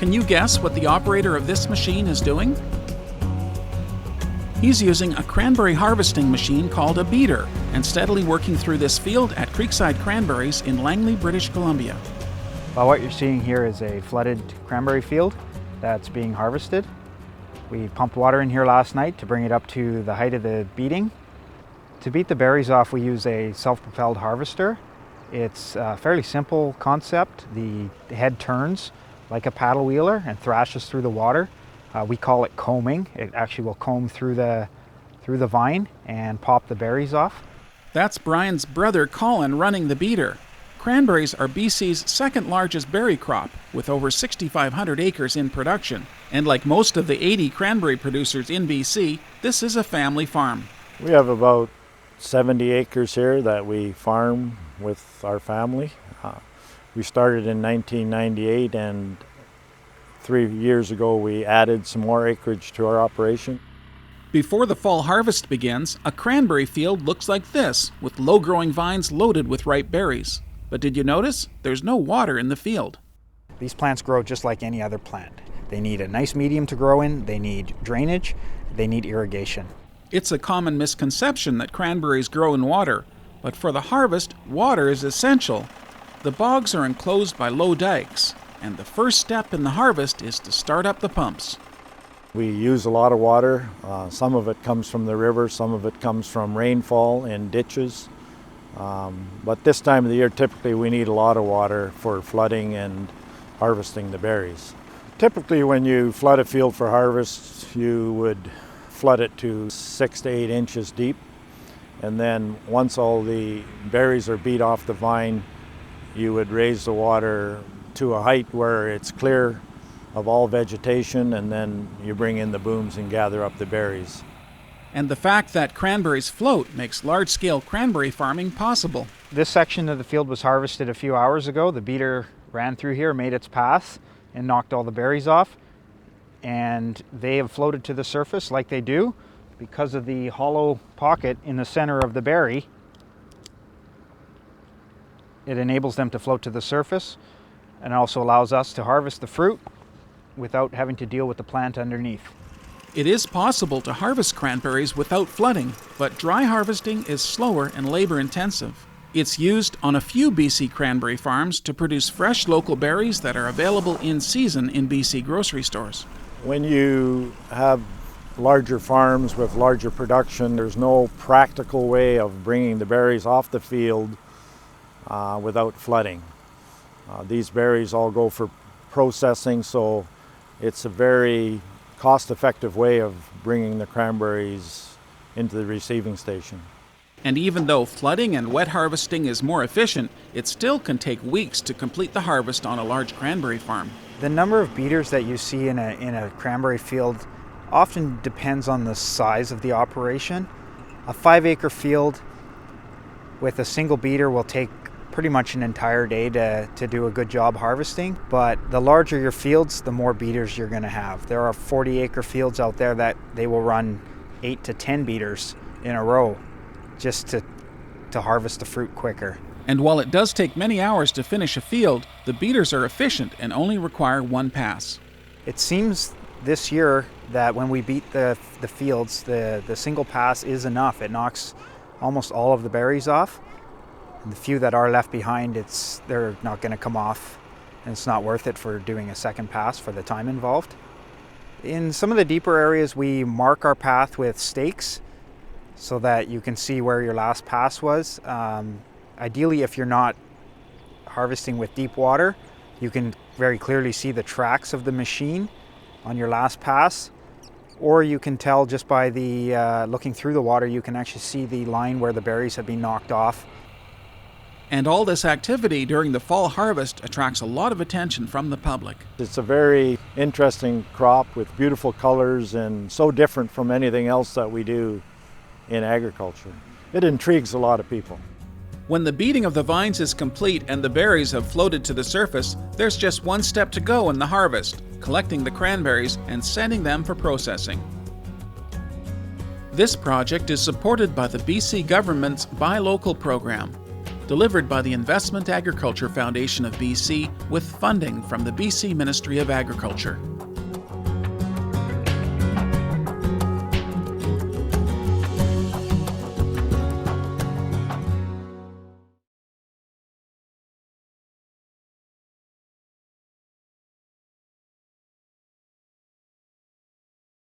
Can you guess what the operator of this machine is doing? He's using a cranberry harvesting machine called a beater and steadily working through this field at Creekside Cranberries in Langley, British Columbia. Well, what you're seeing here is a flooded cranberry field that's being harvested. We pumped water in here last night to bring it up to the height of the beating. To beat the berries off, we use a self-propelled harvester. It's a fairly simple concept. The head turns like a paddle wheeler and thrashes through the water. We call it combing. It actually will comb through the vine and pop the berries off. That's Brian's brother Colin running the beater. Cranberries are BC's second largest berry crop, with over 6,500 acres in production. And like most of the 80 cranberry producers in BC, this is a family farm. We have about 70 acres here that we farm with our family. We started in 1998, and 3 years ago we added some more acreage to our operation. Before the fall harvest begins, a cranberry field looks like this, with low-growing vines loaded with ripe berries. But did you notice? There's no water in the field. These plants grow just like any other plant. They need a nice medium to grow in, they need drainage, they need irrigation. It's a common misconception that cranberries grow in water, but for the harvest, water is essential. The bogs are enclosed by low dikes, and the first step in the harvest is to start up the pumps. We use a lot of water. Some of it comes from the river, some of it comes from rainfall in ditches. But this time of the year, typically we need a lot of water for flooding and harvesting the berries. Typically when you flood a field for harvest, you would flood it to 6 to 8 inches deep. And then once all the berries are beat off the vine, you would raise the water to a height where it's clear of all vegetation, and then you bring in the booms and gather up the berries. And the fact that cranberries float makes large-scale cranberry farming possible. This section of the field was harvested a few hours ago. The beater ran through here, made its path, and knocked all the berries off. And they have floated to the surface like they do because of the hollow pocket in the center of the berry. It enables them to float to the surface and also allows us to harvest the fruit without having to deal with the plant underneath. It is possible to harvest cranberries without flooding, but dry harvesting is slower and labor-intensive. It's used on a few BC cranberry farms to produce fresh local berries that are available in season in BC grocery stores. When you have larger farms with larger production, there's no practical way of bringing the berries off the field without flooding. These berries all go for processing, so it's a very cost-effective way of bringing the cranberries into the receiving station. And even though flooding and wet harvesting is more efficient, it still can take weeks to complete the harvest on a large cranberry farm. The number of beaters that you see in a cranberry field often depends on the size of the operation. A 5-acre field with a single beater will take pretty much an entire day to do a good job harvesting, but the larger your fields, the more beaters you're going to have. There are 40-acre fields out there that they will run 8 to 10 beaters in a row just to harvest the fruit quicker. And while it does take many hours to finish a field, the beaters are efficient and only require one pass. It seems this year that when we beat the fields, the single pass is enough. It knocks almost all of the berries off. The few that are left behind, they're not going to come off, and it's not worth it for doing a second pass for the time involved. In some of the deeper areas, we mark our path with stakes so that you can see where your last pass was. Ideally, if you're not harvesting with deep water, you can very clearly see the tracks of the machine on your last pass, or you can tell just by the looking through the water, you can actually see the line where the berries have been knocked off. And all this activity during the fall harvest attracts a lot of attention from the public. It's a very interesting crop with beautiful colors and so different from anything else that we do in agriculture. It intrigues a lot of people. When the beating of the vines is complete and the berries have floated to the surface, there's just one step to go in the harvest: collecting the cranberries and sending them for processing. This project is supported by the BC government's Buy Local program. delivered by the Investment Agriculture Foundation of BC with funding from the BC Ministry of Agriculture.